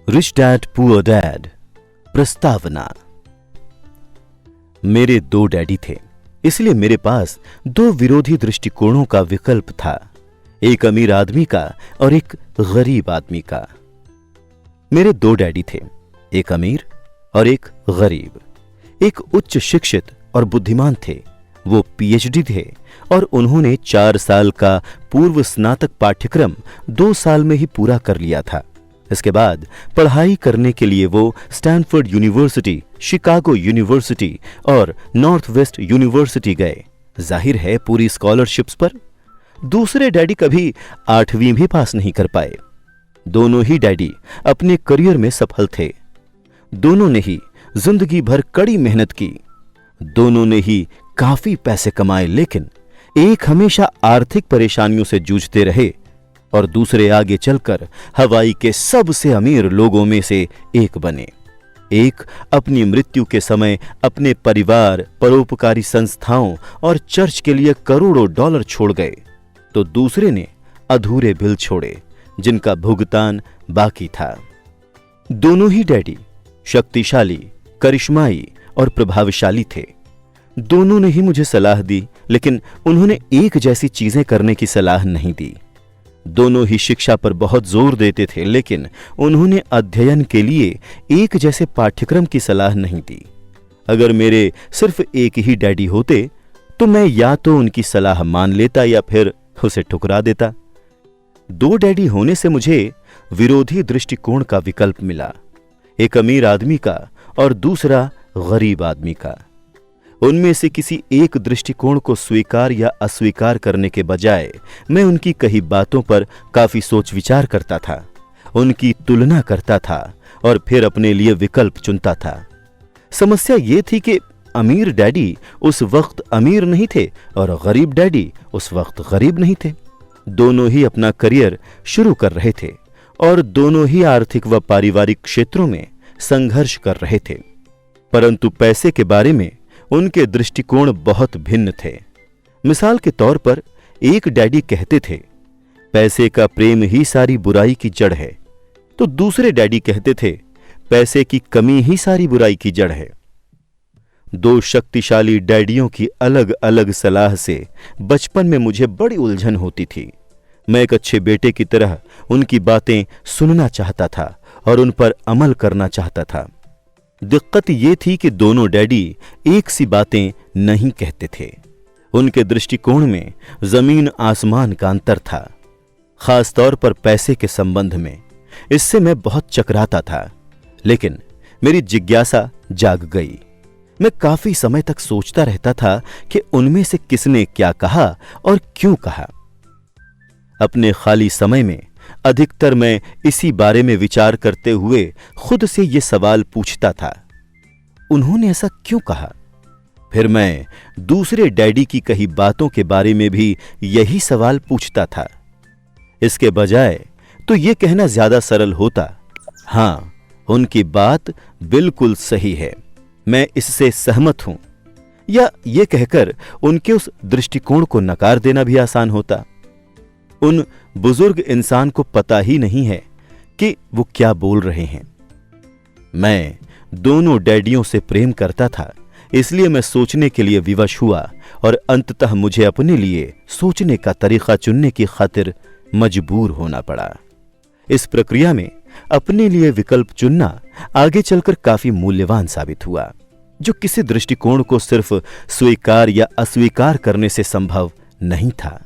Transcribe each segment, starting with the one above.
Rich dad poor dad. प्रस्तावना। मेरे दो डैडी थे, इसलिए मेरे पास दो विरोधी दृष्टिकोणों का विकल्प था, एक अमीर आदमी का और एक गरीब आदमी का। मेरे दो डैडी थे, एक अमीर और एक गरीब। एक उच्च शिक्षित और बुद्धिमान थे, वो पीएचडी थे और उन्होंने 4 साल का पूर्व स्नातक पाठ्यक्रम 2 साल में ही पूरा कर लिया था। इसके बाद पढ़ाई करने के लिए वो स्टैनफोर्ड यूनिवर्सिटी, शिकागो यूनिवर्सिटी और नॉर्थ वेस्ट यूनिवर्सिटी गए, जाहिर है पूरी स्कॉलरशिप्स पर। दूसरे डैडी कभी 8वीं भी पास नहीं कर पाए। दोनों ही डैडी अपने करियर में सफल थे। दोनों ने ही जिंदगी भर कड़ी मेहनत की। दोनों ने ही काफी पैसे कमाए, लेकिन एक हमेशा आर्थिक परेशानियों से जूझते रहे और दूसरे आगे चलकर हवाई के सबसे अमीर लोगों में से एक बने। एक अपनी मृत्यु के समय अपने परिवार, परोपकारी संस्थाओं और चर्च के लिए करोड़ों डॉलर छोड़ गए, तो दूसरे ने अधूरे बिल छोड़े जिनका भुगतान बाकी था। दोनों ही डैडी शक्तिशाली, करिश्माई और प्रभावशाली थे। दोनों ने ही मुझे सलाह दी, लेकिन उन्होंने एक जैसी चीजें करने की सलाह नहीं दी। दोनों ही शिक्षा पर बहुत जोर देते थे, लेकिन उन्होंने अध्ययन के लिए एक जैसे पाठ्यक्रम की सलाह नहीं दी। अगर मेरे सिर्फ एक ही डैडी होते तो मैं या तो उनकी सलाह मान लेता या फिर उसे ठुकरा देता। दो डैडी होने से मुझे विरोधी दृष्टिकोण का विकल्प मिला, एक अमीर आदमी का और दूसरा गरीब आदमी का। उनमें से किसी एक दृष्टिकोण को स्वीकार या अस्वीकार करने के बजाय मैं उनकी कही बातों पर काफी सोच विचार करता था, उनकी तुलना करता था और फिर अपने लिए विकल्प चुनता था। समस्या ये थी कि अमीर डैडी उस वक्त अमीर नहीं थे और गरीब डैडी उस वक्त गरीब नहीं थे। दोनों ही अपना करियर शुरू कर रहे थे और दोनों ही आर्थिक व पारिवारिक क्षेत्रों में संघर्ष कर रहे थे, परंतु पैसे के बारे में उनके दृष्टिकोण बहुत भिन्न थे। मिसाल के तौर पर एक डैडी कहते थे, पैसे का प्रेम ही सारी बुराई की जड़ है, तो दूसरे डैडी कहते थे, पैसे की कमी ही सारी बुराई की जड़ है। दो शक्तिशाली डैडियों की अलग अलग सलाह से बचपन में मुझे बड़ी उलझन होती थी। मैं एक अच्छे बेटे की तरह उनकी बातें सुनना चाहता था और उन पर अमल करना चाहता था। दिक्कत ये थी कि दोनों डैडी एक सी बातें नहीं कहते थे। उनके दृष्टिकोण में जमीन आसमान का अंतर था, खास तौर पर पैसे के संबंध में। इससे मैं बहुत चकराता था, लेकिन मेरी जिज्ञासा जाग गई। मैं काफी समय तक सोचता रहता था कि उनमें से किसने क्या कहा और क्यों कहा। अपने खाली समय में अधिकतर मैं इसी बारे में विचार करते हुए खुद से यह सवाल पूछता था, उन्होंने ऐसा क्यों कहा? फिर मैं दूसरे डैडी की कही बातों के बारे में भी यही सवाल पूछता था। इसके बजाय तो यह कहना ज्यादा सरल होता, हां, उनकी बात बिल्कुल सही है, मैं इससे सहमत हूं, या यह कहकर उनके उस दृष्टिकोण को नकार देना भी आसान होता। उन बुजुर्ग इंसान को पता ही नहीं है कि वो क्या बोल रहे हैं। मैं दोनों डैडियों से प्रेम करता था, इसलिए मैं सोचने के लिए विवश हुआ और अंततः मुझे अपने लिए सोचने का तरीका चुनने की खातिर मजबूर होना पड़ा। इस प्रक्रिया में अपने लिए विकल्प चुनना आगे चलकर काफी मूल्यवान साबित हुआ, जो किसी दृष्टिकोण को सिर्फ स्वीकार या अस्वीकार करने से संभव नहीं था।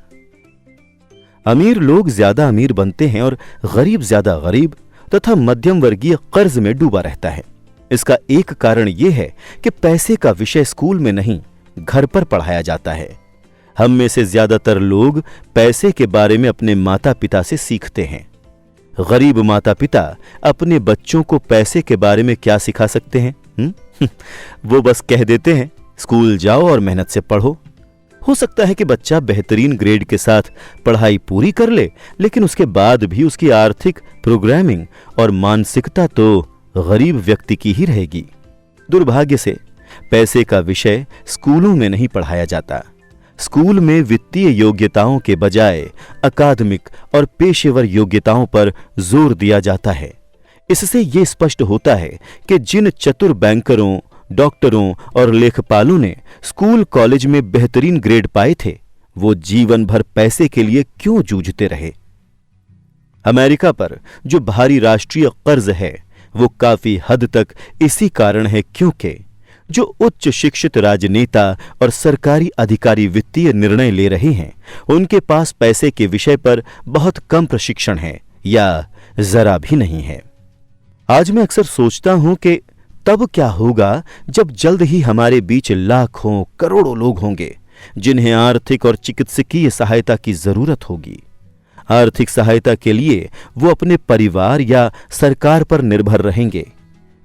अमीर लोग ज्यादा अमीर बनते हैं और गरीब ज्यादा गरीब तथा मध्यम वर्गीय कर्ज में डूबा रहता है। इसका एक कारण यह है कि पैसे का विषय स्कूल में नहीं, घर पर पढ़ाया जाता है। हम में से ज्यादातर लोग पैसे के बारे में अपने माता पिता से सीखते हैं। गरीब माता पिता अपने बच्चों को पैसे के बारे में क्या सिखा सकते हैं? वो बस कह देते हैं, स्कूल जाओ और मेहनत से पढ़ो। हो सकता है कि बच्चा बेहतरीन ग्रेड के साथ पढ़ाई पूरी कर ले, लेकिन उसके बाद भी उसकी आर्थिक प्रोग्रामिंग और मानसिकता तो गरीब व्यक्ति की ही रहेगी। दुर्भाग्य से पैसे का विषय स्कूलों में नहीं पढ़ाया जाता। स्कूल में वित्तीय योग्यताओं के बजाय अकादमिक और पेशेवर योग्यताओं पर जोर दिया जाता है। इससे यह स्पष्ट होता है कि जिन चतुर बैंकरों, डॉक्टरों और लेखपालों ने स्कूल कॉलेज में बेहतरीन ग्रेड पाए थे, वो जीवन भर पैसे के लिए क्यों जूझते रहे। अमेरिका पर जो भारी राष्ट्रीय कर्ज है वो काफी हद तक इसी कारण है क्योंकि जो उच्च शिक्षित राजनेता और सरकारी अधिकारी वित्तीय निर्णय ले रहे हैं, उनके पास पैसे के विषय पर बहुत कम प्रशिक्षण है या जरा भी नहीं है। आज मैं अक्सर सोचता हूं कि तब क्या होगा जब जल्द ही हमारे बीच लाखों करोड़ों लोग होंगे जिन्हें आर्थिक और चिकित्सकीय सहायता की जरूरत होगी। आर्थिक सहायता के लिए वो अपने परिवार या सरकार पर निर्भर रहेंगे।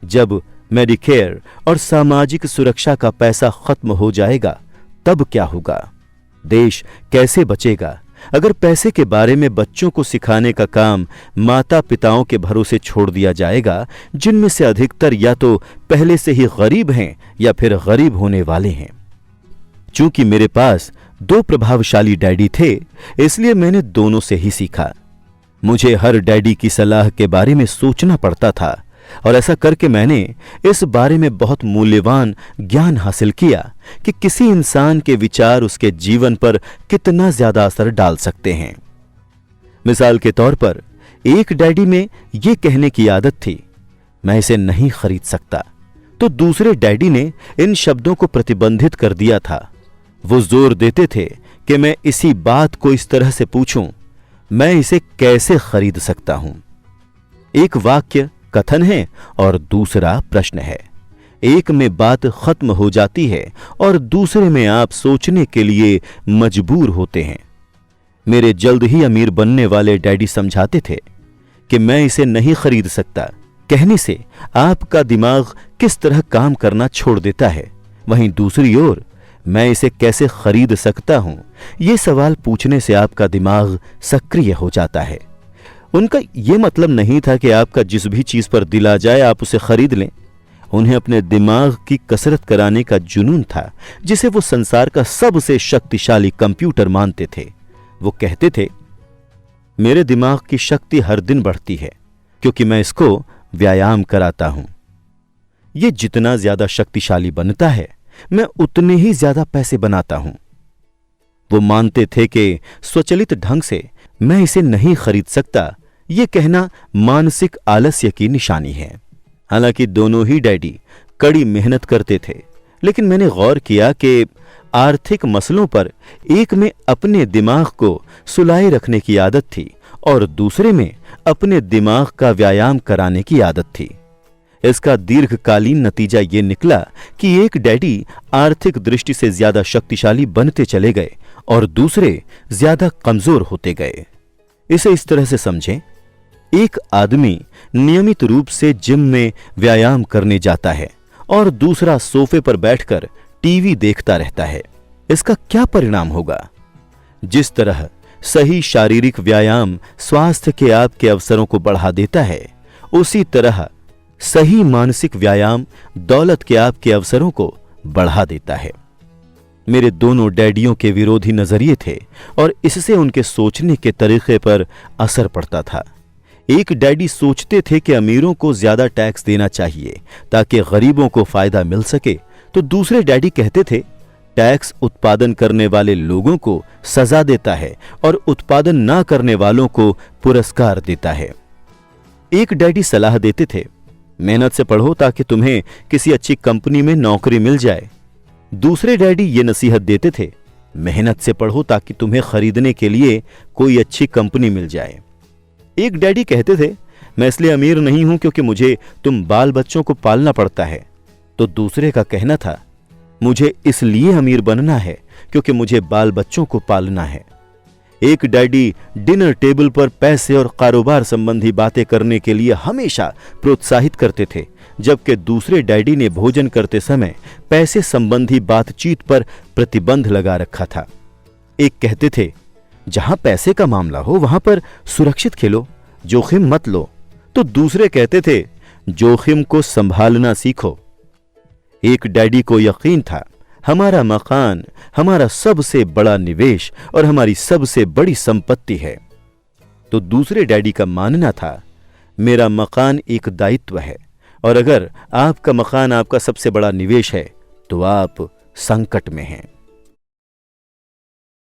जब मेडिकेयर और सामाजिक सुरक्षा का पैसा खत्म हो जाएगा तब क्या होगा? देश कैसे बचेगा? अगर पैसे के बारे में बच्चों को सिखाने का काम माता पिताओं के भरोसे छोड़ दिया जाएगा, जिनमें से अधिकतर या तो पहले से ही गरीब हैं या फिर गरीब होने वाले हैं। चूंकि मेरे पास 2 प्रभावशाली डैडी थे, इसलिए मैंने दोनों से ही सीखा। मुझे हर डैडी की सलाह के बारे में सोचना पड़ता था और ऐसा करके मैंने इस बारे में बहुत मूल्यवान ज्ञान हासिल किया कि किसी इंसान के विचार उसके जीवन पर कितना ज्यादा असर डाल सकते हैं। मिसाल के तौर पर एक डैडी में यह कहने की आदत थी, मैं इसे नहीं खरीद सकता, तो दूसरे डैडी ने इन शब्दों को प्रतिबंधित कर दिया था। वो जोर देते थे कि मैं इसी बात को इस तरह से पूछूं, मैं इसे कैसे खरीद सकता हूं। एक वाक्य कथन है और दूसरा प्रश्न है। एक में बात खत्म हो जाती है और दूसरे में आप सोचने के लिए मजबूर होते हैं। मेरे जल्द ही अमीर बनने वाले डैडी समझाते थे कि मैं इसे नहीं खरीद सकता कहने से आपका दिमाग किस तरह काम करना छोड़ देता है, वहीं दूसरी ओर मैं इसे कैसे खरीद सकता हूं, यह सवाल पूछने से आपका दिमाग सक्रिय हो जाता है। उनका यह मतलब नहीं था कि आपका जिस भी चीज पर दिल आ जाए आप उसे खरीद लें। उन्हें अपने दिमाग की कसरत कराने का जुनून था, जिसे वो संसार का सबसे शक्तिशाली कंप्यूटर मानते थे। वो कहते थे, मेरे दिमाग की शक्ति हर दिन बढ़ती है क्योंकि मैं इसको व्यायाम कराता हूं। यह जितना ज्यादा शक्तिशाली बनता है, मैं उतने ही ज्यादा पैसे बनाता हूं। वो मानते थे कि स्वचालित ढंग से मैं इसे नहीं खरीद सकता, यह कहना मानसिक आलस्य की निशानी है। हालांकि दोनों ही डैडी कड़ी मेहनत करते थे, लेकिन मैंने गौर किया कि आर्थिक मसलों पर एक में अपने दिमाग को सुलाए रखने की आदत थी और दूसरे में अपने दिमाग का व्यायाम कराने की आदत थी। इसका दीर्घकालीन नतीजा यह निकला कि एक डैडी आर्थिक दृष्टि से ज्यादा शक्तिशाली बनते चले गए और दूसरे ज्यादा कमजोर होते गए। इसे इस तरह से समझें, एक आदमी नियमित रूप से जिम में व्यायाम करने जाता है और दूसरा सोफे पर बैठकर टीवी देखता रहता है। इसका क्या परिणाम होगा? जिस तरह सही शारीरिक व्यायाम स्वास्थ्य के आपके अवसरों को बढ़ा देता है, उसी तरह सही मानसिक व्यायाम दौलत के आपके अवसरों को बढ़ा देता है। मेरे दोनों डैडियों के विरोधी नजरिए थे और इससे उनके सोचने के तरीके पर असर पड़ता था। एक डैडी सोचते थे कि अमीरों को ज्यादा टैक्स देना चाहिए ताकि गरीबों को फायदा मिल सके, तो दूसरे डैडी कहते थे टैक्स उत्पादन करने वाले लोगों को सजा देता है और उत्पादन ना करने वालों को पुरस्कार देता है। एक डैडी सलाह देते थे, मेहनत से पढ़ो ताकि तुम्हें किसी अच्छी कंपनी में नौकरी मिल जाए। दूसरे डैडी ये नसीहत देते थे, मेहनत से पढ़ो ताकि तुम्हें खरीदने के लिए कोई अच्छी कंपनी मिल जाए। एक डैडी कहते थे, मैं इसलिए अमीर नहीं हूं क्योंकि मुझे तुम बाल बच्चों को पालना पड़ता है, तो दूसरे का कहना था, मुझे इसलिए अमीर बनना है क्योंकि मुझे बाल बच्चों को पालना है। एक डैडी डिनर टेबल पर पैसे और कारोबार संबंधी बातें करने के लिए हमेशा प्रोत्साहित करते थे, जबकि दूसरे डैडी ने भोजन करते समय पैसे संबंधी बातचीत पर प्रतिबंध लगा रखा था। एक कहते थे, जहां पैसे का मामला हो वहां पर सुरक्षित खेलो, जोखिम मत लो, तो दूसरे कहते थे, जोखिम को संभालना सीखो। एक डैडी को यकीन था, हमारा मकान हमारा सबसे बड़ा निवेश और हमारी सबसे बड़ी संपत्ति है, तो दूसरे डैडी का मानना था, मेरा मकान एक दायित्व है, और अगर आपका मकान आपका सबसे बड़ा निवेश है तो आप संकट में हैं।